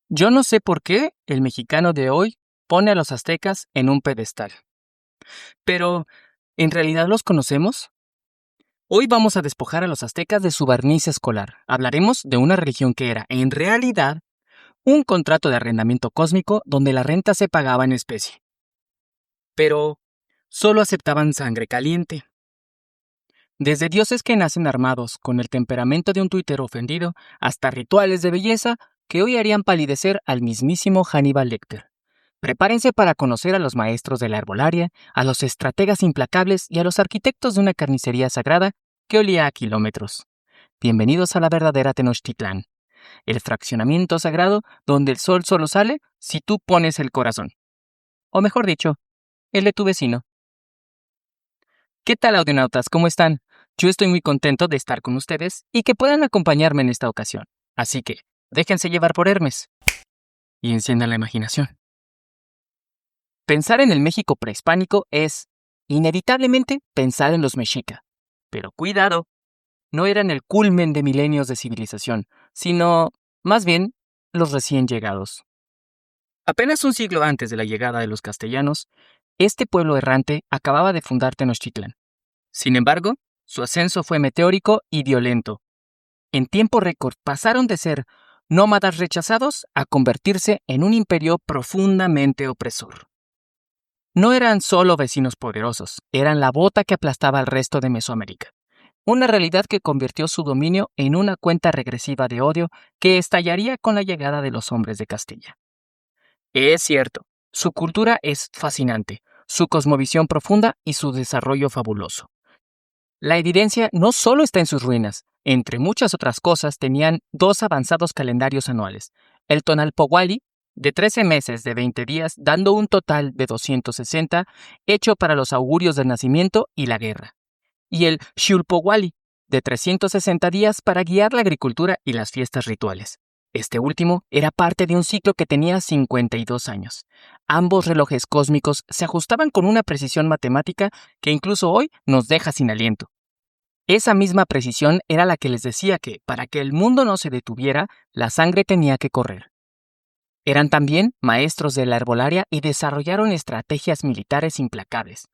Yo no sé por qué el mexicano de hoy pone a los aztecas en un pedestal. Pero, ¿en realidad los conocemos? Hoy vamos a despojar a los aztecas de su barniz escolar. Hablaremos de una religión que era, en realidad, un contrato de arrendamiento cósmico donde la renta se pagaba en especie. Pero solo aceptaban sangre caliente. Desde dioses que nacen armados con el temperamento de un tuitero ofendido, hasta rituales de belleza que hoy harían palidecer al mismísimo Hannibal Lecter. Prepárense para conocer a los maestros de la herbolaria, a los estrategas implacables y a los arquitectos de una carnicería sagrada que olía a kilómetros. Bienvenidos a la verdadera Tenochtitlán, el fraccionamiento sagrado donde el sol solo sale si tú pones el corazón. O mejor dicho, el de tu vecino. ¿Qué tal, audionautas? ¿Cómo están? Yo estoy muy contento de estar con ustedes y que puedan acompañarme en esta ocasión. Así que, déjense llevar por Hermes y enciendan la imaginación. Pensar en el México prehispánico es, inevitablemente, pensar en los mexica. Pero cuidado, no eran el culmen de milenios de civilización, sino, más bien, los recién llegados. Apenas un siglo antes de la llegada de los castellanos, este pueblo errante acababa de fundar Tenochtitlán. Sin embargo, su ascenso fue meteórico y violento. En tiempo récord pasaron de ser nómadas rechazados a convertirse en un imperio profundamente opresor. No eran solo vecinos poderosos, eran la bota que aplastaba al resto de Mesoamérica. Una realidad que convirtió su dominio en una cuenta regresiva de odio que estallaría con la llegada de los hombres de Castilla. Es cierto, su cultura es fascinante, su cosmovisión profunda y su desarrollo fabuloso. La evidencia no solo está en sus ruinas, entre muchas otras cosas tenían 2 avanzados calendarios anuales, el Tonalpohualli, de 13 meses de 20 días, dando un total de 260, hecho para los augurios del nacimiento y la guerra, y el Xiulpohualli, de 360 días para guiar la agricultura y las fiestas rituales. Este último era parte de un ciclo que tenía 52 años. Ambos relojes cósmicos se ajustaban con una precisión matemática que incluso hoy nos deja sin aliento. Esa misma precisión era la que les decía que, para que el mundo no se detuviera, la sangre tenía que correr. Eran también maestros de la herbolaria y desarrollaron estrategias militares implacables.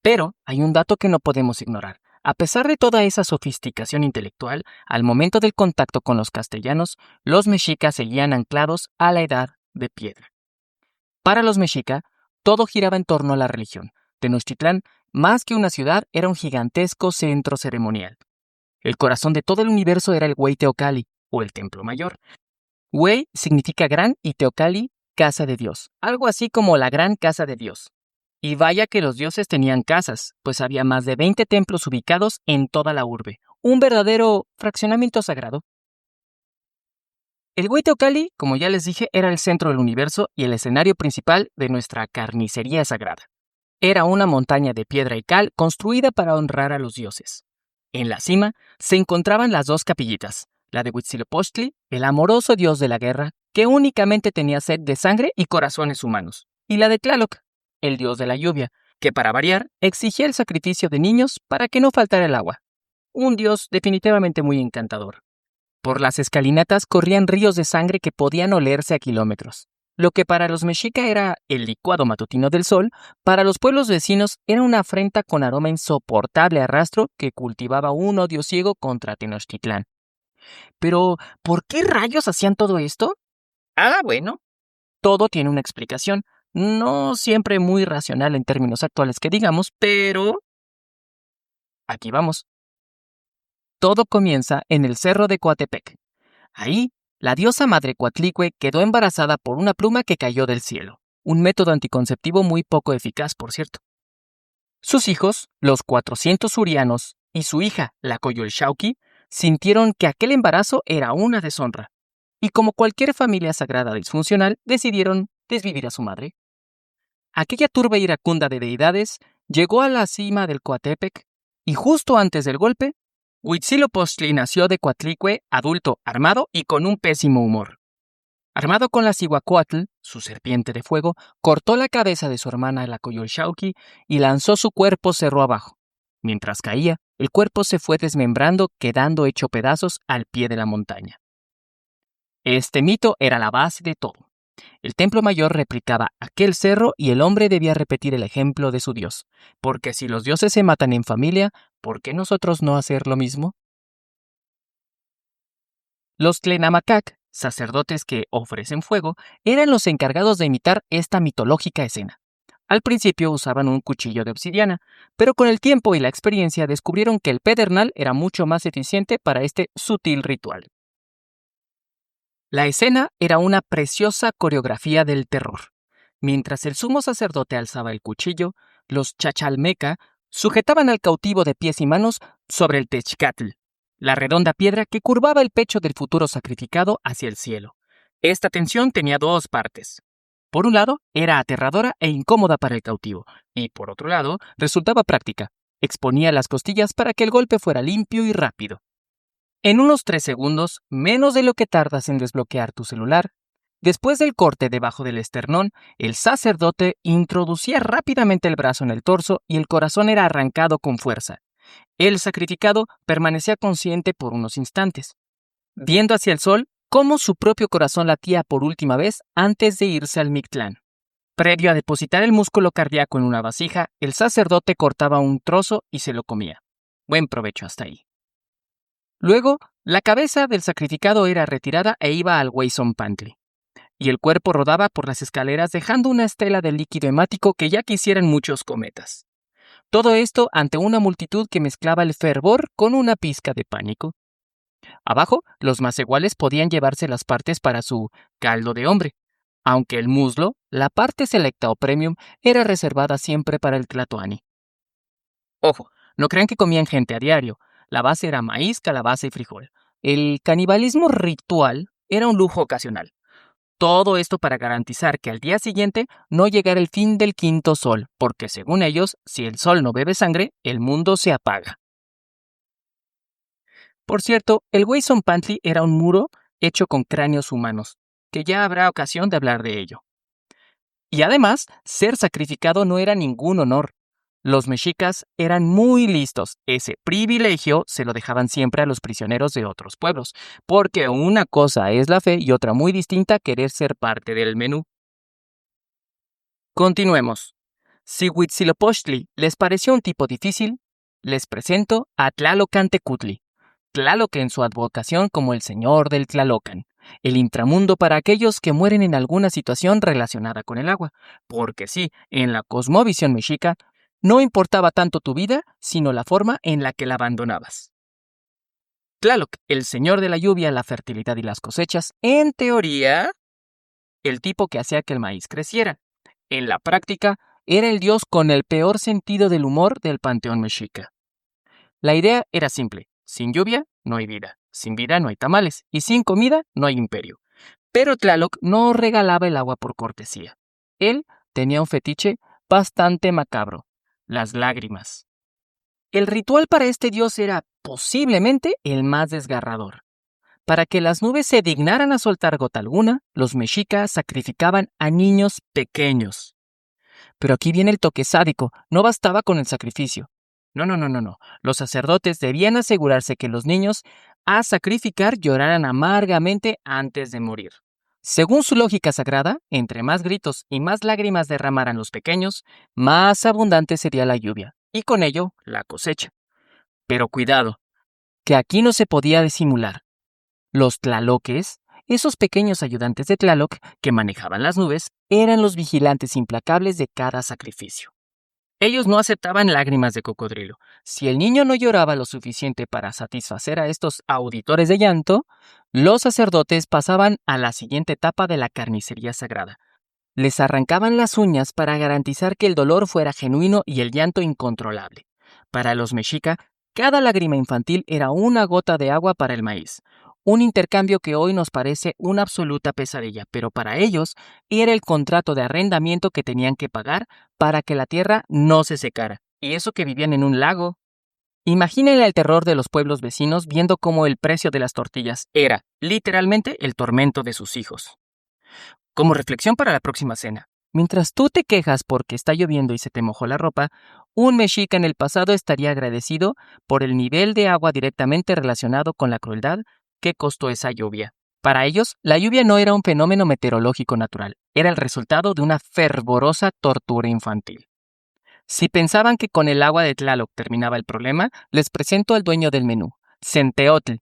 Pero hay un dato que no podemos ignorar. A pesar de toda esa sofisticación intelectual, al momento del contacto con los castellanos, los mexicas seguían anclados a la edad de piedra. Para los mexica, todo giraba en torno a la religión. Tenochtitlán, más que una ciudad, era un gigantesco centro ceremonial. El corazón de todo el universo era el Huey Teocalli, o el Templo Mayor. Huey significa gran y Teocalli, casa de Dios, algo así como la gran casa de Dios. Y vaya que los dioses tenían casas, pues había más de 20 templos ubicados en toda la urbe, un verdadero fraccionamiento sagrado. El Hueyteocalli, como ya les dije, era el centro del universo y el escenario principal de nuestra carnicería sagrada. Era una montaña de piedra y cal construida para honrar a los dioses. En la cima se encontraban las 2 capillitas, la de Huitzilopochtli, el amoroso dios de la guerra, que únicamente tenía sed de sangre y corazones humanos, y la de Tlaloc, el dios de la lluvia, que para variar exigía el sacrificio de niños para que no faltara el agua. Un dios definitivamente muy encantador. Por las escalinatas corrían ríos de sangre que podían olerse a kilómetros. Lo que para los mexica era el licuado matutino del sol, para los pueblos vecinos era una afrenta con aroma insoportable a rastro que cultivaba un odio ciego contra Tenochtitlán. Pero, ¿por qué rayos hacían todo esto? Bueno, todo tiene una explicación. No siempre muy racional en términos actuales que digamos, pero aquí vamos. Todo comienza en el cerro de Coatepec. Ahí, la diosa madre Coatlicue quedó embarazada por una pluma que cayó del cielo, un método anticonceptivo muy poco eficaz, por cierto. Sus hijos, los 400 urianos, y su hija, la Coyolxauhqui, sintieron que aquel embarazo era una deshonra, y como cualquier familia sagrada disfuncional, decidieron desvivir a su madre. Aquella turba iracunda de deidades llegó a la cima del Coatepec, y justo antes del golpe, Huitzilopochtli nació de Coatlicue, adulto, armado y con un pésimo humor. Armado con la Cihuacóatl, su serpiente de fuego, cortó la cabeza de su hermana la Coyolxauhqui y lanzó su cuerpo cerro abajo. Mientras caía, el cuerpo se fue desmembrando, quedando hecho pedazos al pie de la montaña. Este mito era la base de todo. El templo mayor replicaba aquel cerro y el hombre debía repetir el ejemplo de su dios. Porque si los dioses se matan en familia, ¿por qué nosotros no hacer lo mismo? Los Tlenamacac, sacerdotes que ofrecen fuego, eran los encargados de imitar esta mitológica escena. Al principio usaban un cuchillo de obsidiana, pero con el tiempo y la experiencia descubrieron que el pedernal era mucho más eficiente para este sutil ritual. La escena era una preciosa coreografía del terror. Mientras el sumo sacerdote alzaba el cuchillo, los chachalmeca sujetaban al cautivo de pies y manos sobre el techcatl, la redonda piedra que curvaba el pecho del futuro sacrificado hacia el cielo. Esta tensión tenía dos partes. Por un lado, era aterradora e incómoda para el cautivo, y por otro lado, resultaba práctica. Exponía las costillas para que el golpe fuera limpio y rápido. En unos 3 segundos, menos de lo que tardas en desbloquear tu celular, después del corte debajo del esternón, el sacerdote introducía rápidamente el brazo en el torso y el corazón era arrancado con fuerza. El sacrificado permanecía consciente por unos instantes, viendo hacia el sol cómo su propio corazón latía por última vez antes de irse al Mictlán. Previo a depositar el músculo cardíaco en una vasija, el sacerdote cortaba un trozo y se lo comía. Buen provecho hasta ahí. Luego, la cabeza del sacrificado era retirada e iba al Weyson-Pantli, y el cuerpo rodaba por las escaleras dejando una estela de líquido hemático que ya quisieran muchos cometas. Todo esto ante una multitud que mezclaba el fervor con una pizca de pánico. Abajo, los más iguales podían llevarse las partes para su caldo de hombre, aunque el muslo, la parte selecta o premium, era reservada siempre para el tlatoani. Ojo, no crean que comían gente a diario. La base era maíz, calabaza y frijol. El canibalismo ritual era un lujo ocasional. Todo esto para garantizar que al día siguiente no llegara el fin del quinto sol, porque según ellos, si el sol no bebe sangre, el mundo se apaga. Por cierto, el Weyson-Pantli era un muro hecho con cráneos humanos, que ya habrá ocasión de hablar de ello. Y además, ser sacrificado no era ningún honor. Los mexicas eran muy listos. Ese privilegio se lo dejaban siempre a los prisioneros de otros pueblos, porque una cosa es la fe y otra muy distinta querer ser parte del menú. Continuemos. Si Huitzilopochtli les pareció un tipo difícil, les presento a Tlalocantecutli, Tlaloc en su advocación como el señor del Tlalocan, el intramundo para aquellos que mueren en alguna situación relacionada con el agua, porque sí, en la cosmovisión mexica, no importaba tanto tu vida, sino la forma en la que la abandonabas. Tlaloc, el señor de la lluvia, la fertilidad y las cosechas, en teoría, el tipo que hacía que el maíz creciera. En la práctica, era el dios con el peor sentido del humor del panteón mexica. La idea era simple: sin lluvia, no hay vida; sin vida, no hay tamales; y sin comida, no hay imperio. Pero Tlaloc no regalaba el agua por cortesía. Él tenía un fetiche bastante macabro: las lágrimas. El ritual para este dios era posiblemente el más desgarrador. Para que las nubes se dignaran a soltar gota alguna, los mexicas sacrificaban a niños pequeños. Pero aquí viene el toque sádico: no bastaba con el sacrificio. No. Los sacerdotes debían asegurarse que los niños a sacrificar lloraran amargamente antes de morir. Según su lógica sagrada, entre más gritos y más lágrimas derramaran los pequeños, más abundante sería la lluvia, y con ello la cosecha. Pero cuidado, que aquí no se podía disimular. Los tlaloques, esos pequeños ayudantes de Tlaloc que manejaban las nubes, eran los vigilantes implacables de cada sacrificio. Ellos no aceptaban lágrimas de cocodrilo. Si el niño no lloraba lo suficiente para satisfacer a estos auditores de llanto, los sacerdotes pasaban a la siguiente etapa de la carnicería sagrada. Les arrancaban las uñas para garantizar que el dolor fuera genuino y el llanto incontrolable. Para los mexica, cada lágrima infantil era una gota de agua para el maíz. Un intercambio que hoy nos parece una absoluta pesadilla, pero para ellos era el contrato de arrendamiento que tenían que pagar para que la tierra no se secara. Y eso que vivían en un lago. Imagínenle el terror de los pueblos vecinos viendo cómo el precio de las tortillas era, literalmente, el tormento de sus hijos. Como reflexión para la próxima cena: mientras tú te quejas porque está lloviendo y se te mojó la ropa, un mexica en el pasado estaría agradecido por el nivel de agua directamente relacionado con la crueldad que costó esa lluvia. Para ellos, la lluvia no era un fenómeno meteorológico natural, era el resultado de una fervorosa tortura infantil. Si pensaban que con el agua de Tlaloc terminaba el problema, les presento al dueño del menú, Centeotl,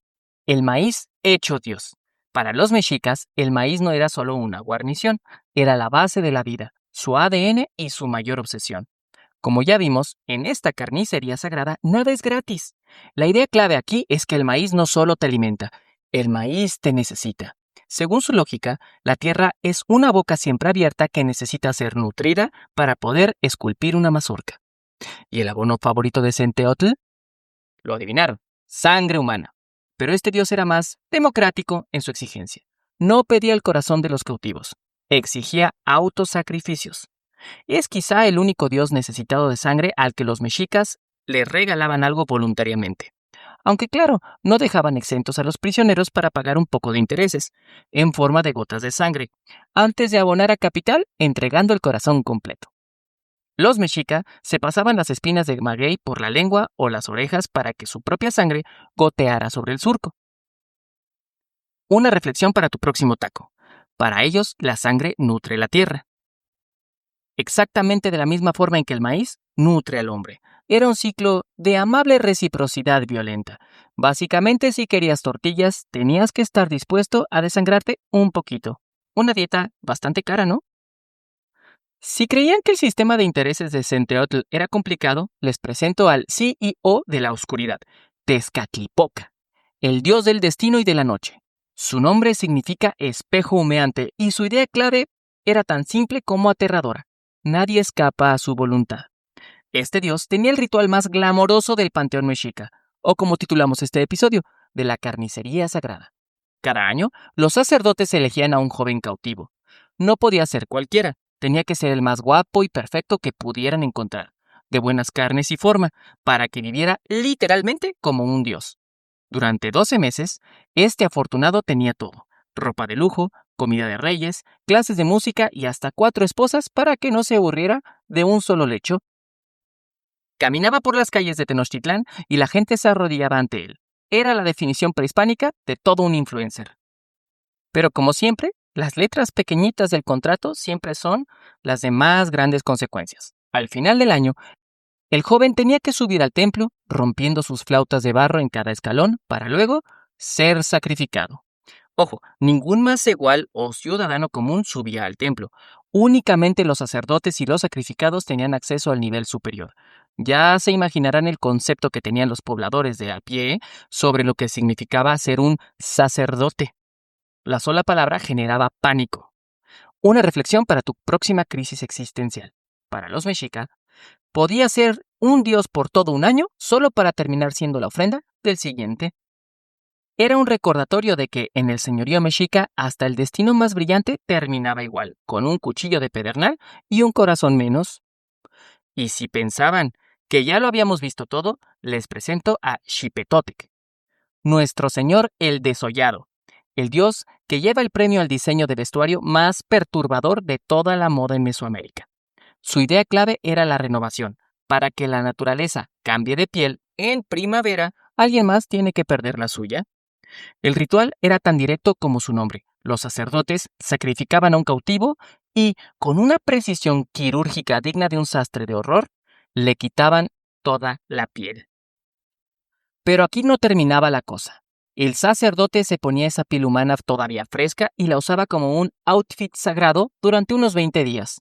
el maíz hecho Dios. Para los mexicas, el maíz no era solo una guarnición, era la base de la vida, su ADN y su mayor obsesión. Como ya vimos, en esta carnicería sagrada nada es gratis. La idea clave aquí es que el maíz no solo te alimenta, el maíz te necesita. Según su lógica, la tierra es una boca siempre abierta que necesita ser nutrida para poder esculpir una mazorca. ¿Y el abono favorito de Centeotl? Lo adivinaron, sangre humana. Pero este dios era más democrático en su exigencia. No pedía el corazón de los cautivos, exigía autosacrificios. Es quizá el único dios necesitado de sangre al que los mexicas le regalaban algo voluntariamente. Aunque claro, no dejaban exentos a los prisioneros para pagar un poco de intereses, en forma de gotas de sangre, antes de abonar a capital entregando el corazón completo. Los mexica se pasaban las espinas de maguey por la lengua o las orejas para que su propia sangre goteara sobre el surco. Una reflexión para tu próximo taco. Para ellos, la sangre nutre la tierra. Exactamente de la misma forma en que el maíz nutre al hombre. Era un ciclo de amable reciprocidad violenta. Básicamente, si querías tortillas, tenías que estar dispuesto a desangrarte un poquito. Una dieta bastante cara, ¿no? Si creían que el sistema de intereses de Centeotl era complicado, les presento al CEO de la oscuridad, Tezcatlipoca, el dios del destino y de la noche. Su nombre significa espejo humeante y su idea clave era tan simple como aterradora. Nadie escapa a su voluntad. Este dios tenía el ritual más glamoroso del panteón mexica, o como titulamos este episodio, de la carnicería sagrada. Cada año, los sacerdotes elegían a un joven cautivo. No podía ser cualquiera, tenía que ser el más guapo y perfecto que pudieran encontrar, de buenas carnes y forma, para que viviera literalmente como un dios. Durante 12 meses, este afortunado tenía todo: ropa de lujo, comida de reyes, clases de música y hasta 4 esposas para que no se aburriera de un solo lecho. Caminaba por las calles de Tenochtitlán y la gente se arrodillaba ante él. Era la definición prehispánica de todo un influencer. Pero como siempre, las letras pequeñitas del contrato siempre son las de más grandes consecuencias. Al final del año, el joven tenía que subir al templo, rompiendo sus flautas de barro en cada escalón, para luego ser sacrificado. Ojo, ningún más igual o ciudadano común subía al templo. Únicamente los sacerdotes y los sacrificados tenían acceso al nivel superior. Ya se imaginarán el concepto que tenían los pobladores de a pie sobre lo que significaba ser un sacerdote. La sola palabra generaba pánico. Una reflexión para tu próxima crisis existencial. Para los mexica, podía ser un dios por todo un año solo para terminar siendo la ofrenda del siguiente. Era un recordatorio de que en el señorío mexica hasta el destino más brillante terminaba igual, con un cuchillo de pedernal y un corazón menos. Y si pensaban que ya lo habíamos visto todo, les presento a Xipetotec, nuestro señor el desollado, el dios que lleva el premio al diseño de vestuario más perturbador de toda la moda en Mesoamérica. Su idea clave era la renovación. Para que la naturaleza cambie de piel en primavera, alguien más tiene que perder la suya. El ritual era tan directo como su nombre. Los sacerdotes sacrificaban a un cautivo y, con una precisión quirúrgica digna de un sastre de horror, le quitaban toda la piel. Pero aquí no terminaba la cosa. El sacerdote se ponía esa piel humana todavía fresca y la usaba como un outfit sagrado durante unos 20 días.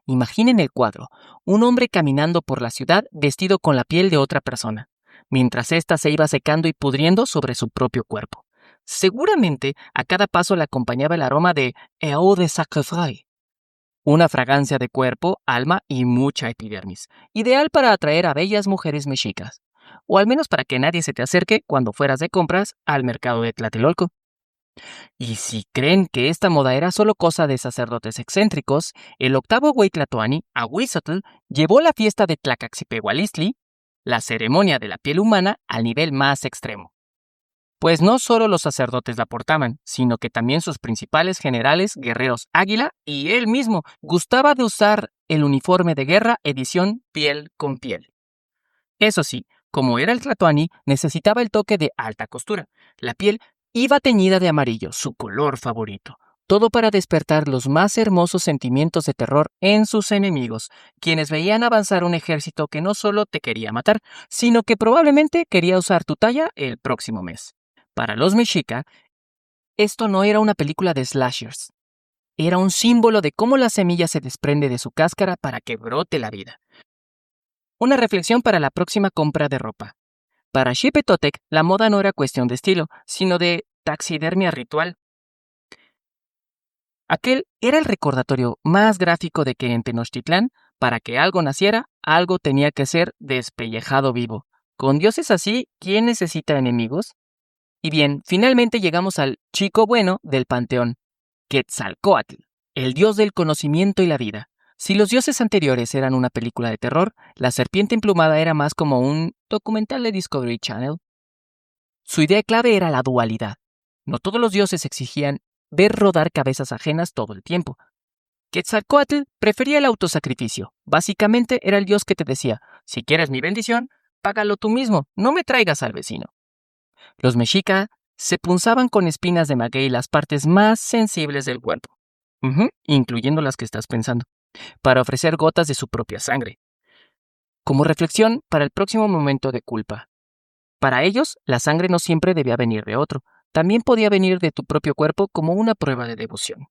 Imaginen el cuadro: un hombre caminando por la ciudad vestido con la piel de otra persona, mientras ésta se iba secando y pudriendo sobre su propio cuerpo. Seguramente a cada paso le acompañaba el aroma de eau de sacrifice, una fragancia de cuerpo, alma y mucha epidermis, ideal para atraer a bellas mujeres mexicas, o al menos para que nadie se te acerque cuando fueras de compras al mercado de Tlatelolco. Y si creen que esta moda era solo cosa de sacerdotes excéntricos, el octavo güey tlatoani, Ahuizotl, llevó la fiesta de Tlacaxipehualistli, la ceremonia de la piel humana, al nivel más extremo. Pues no solo los sacerdotes la portaban, sino que también sus principales generales, guerreros águila, y él mismo gustaba de usar el uniforme de guerra edición piel con piel. Eso sí, como era el tlatoani, necesitaba el toque de alta costura. La piel Iba teñida de amarillo, su color favorito. Todo para despertar los más hermosos sentimientos de terror en sus enemigos, quienes veían avanzar un ejército que no solo te quería matar, sino que probablemente quería usar tu talla el próximo mes. Para los mexica, esto no era una película de slashers. Era un símbolo de cómo la semilla se desprende de su cáscara para que brote la vida. Una reflexión para la próxima compra de ropa. Para Xipetotec, la moda no era cuestión de estilo, sino de taxidermia ritual. Aquel era el recordatorio más gráfico de que en Tenochtitlán, para que algo naciera, algo tenía que ser despellejado vivo. Con dioses así, ¿quién necesita enemigos? Y bien, finalmente llegamos al chico bueno del panteón, Quetzalcóatl, el dios del conocimiento y la vida. Si los dioses anteriores eran una película de terror, la serpiente emplumada era más como un documental de Discovery Channel. Su idea clave era la dualidad. No todos los dioses exigían ver rodar cabezas ajenas todo el tiempo. Quetzalcóatl prefería el autosacrificio. Básicamente era el dios que te decía, si quieres mi bendición, págalo tú mismo, no me traigas al vecino. Los mexica se punzaban con espinas de maguey las partes más sensibles del cuerpo, incluyendo las que estás pensando, para ofrecer gotas de su propia sangre. Como reflexión para el próximo momento de culpa. Para ellos, la sangre no siempre debía venir de otro, también podía venir de tu propio cuerpo como una prueba de devoción.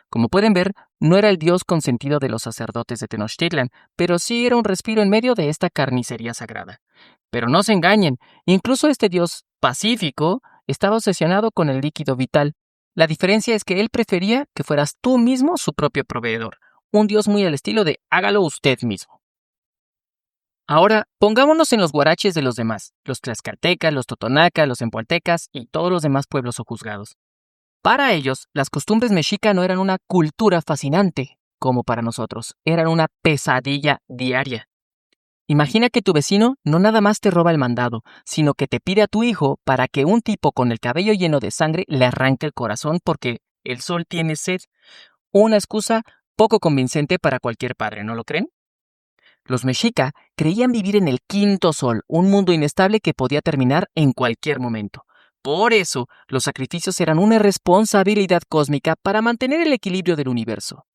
Como pueden ver, no era el dios consentido de los sacerdotes de Tenochtitlan, pero sí era un respiro en medio de esta carnicería sagrada. Pero no se engañen, incluso este dios pacífico estaba obsesionado con el líquido vital. La diferencia es que él prefería que fueras tú mismo su propio proveedor, un dios muy al estilo de hágalo usted mismo. Ahora, pongámonos en los guaraches de los demás, los tlaxcaltecas, los totonacas, los empoltecas y todos los demás pueblos o juzgados. Para ellos, las costumbres mexica no eran una cultura fascinante, como para nosotros, eran una pesadilla diaria. Imagina que tu vecino no nada más te roba el mandado, sino que te pide a tu hijo para que un tipo con el cabello lleno de sangre le arranque el corazón porque el sol tiene sed. Una excusa poco convincente para cualquier padre, ¿no lo creen? Los mexica creían vivir en el quinto sol, un mundo inestable que podía terminar en cualquier momento. Por eso, los sacrificios eran una responsabilidad cósmica para mantener el equilibrio del universo.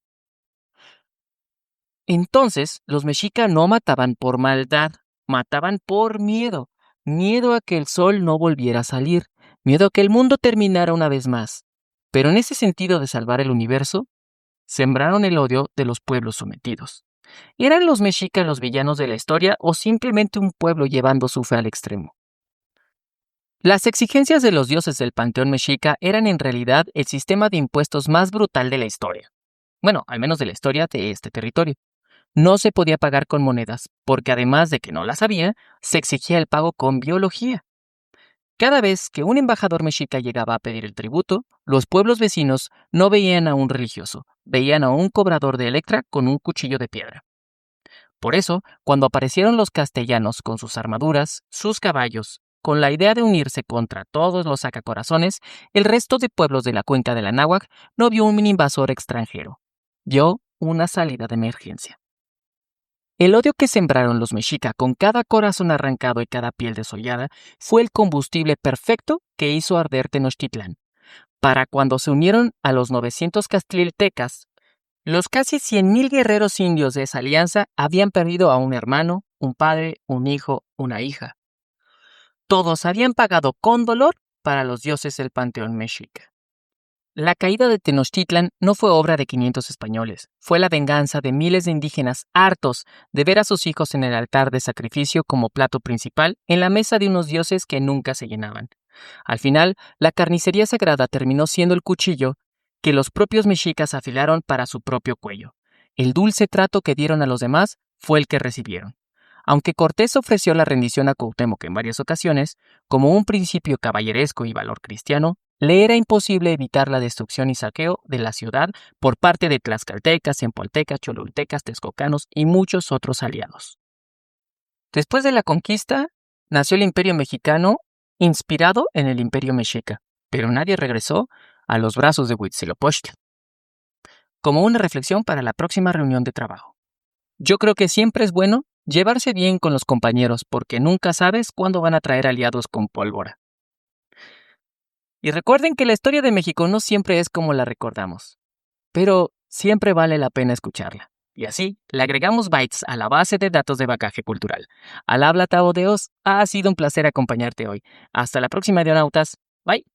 Entonces, los mexica no mataban por maldad, mataban por miedo. Miedo a que el sol no volviera a salir, miedo a que el mundo terminara una vez más. Pero en ese sentido de salvar el universo, sembraron el odio de los pueblos sometidos. ¿Eran los mexicas los villanos de la historia o simplemente un pueblo llevando su fe al extremo? Las exigencias de los dioses del panteón mexica eran en realidad el sistema de impuestos más brutal de la historia. Bueno, al menos de la historia de este territorio. No se podía pagar con monedas, porque además de que no las había, se exigía el pago con biología. Cada vez que un embajador mexica llegaba a pedir el tributo, los pueblos vecinos no veían a un religioso, veían a un cobrador de Electra con un cuchillo de piedra. Por eso, cuando aparecieron los castellanos con sus armaduras, sus caballos, con la idea de unirse contra todos los sacacorazones, el resto de pueblos de la cuenca de la Náhuac no vio un invasor extranjero, vio una salida de emergencia. El odio que sembraron los mexica con cada corazón arrancado y cada piel desollada fue el combustible perfecto que hizo arder Tenochtitlán. Para cuando se unieron a los 900 castiltecas, los casi 100,000 guerreros indios de esa alianza habían perdido a un hermano, un padre, un hijo, una hija. Todos habían pagado con dolor para los dioses del panteón mexica. La caída de Tenochtitlan no fue obra de 500 españoles, fue la venganza de miles de indígenas hartos de ver a sus hijos en el altar de sacrificio como plato principal en la mesa de unos dioses que nunca se llenaban. Al final, la carnicería sagrada terminó siendo el cuchillo que los propios mexicas afilaron para su propio cuello. El dulce trato que dieron a los demás fue el que recibieron. Aunque Cortés ofreció la rendición a Cuauhtémoc en varias ocasiones, como un principio caballeresco y valor cristiano, le era imposible evitar la destrucción y saqueo de la ciudad por parte de tlaxcaltecas, empoltecas, cholultecas, texcocanos y muchos otros aliados. Después de la conquista, nació el Imperio Mexicano, inspirado en el Imperio Mexica, pero nadie regresó a los brazos de Huitzilopochtli. Como una reflexión para la próxima reunión de trabajo. Yo creo que siempre es bueno llevarse bien con los compañeros porque nunca sabes cuándo van a traer aliados con pólvora. Y recuerden que la historia de México no siempre es como la recordamos, pero siempre vale la pena escucharla. Y así, le agregamos bytes a la base de datos de bagaje cultural. Al habla Tavo de Oz, ha sido un placer acompañarte hoy. Hasta la próxima, Audionautas. Bye.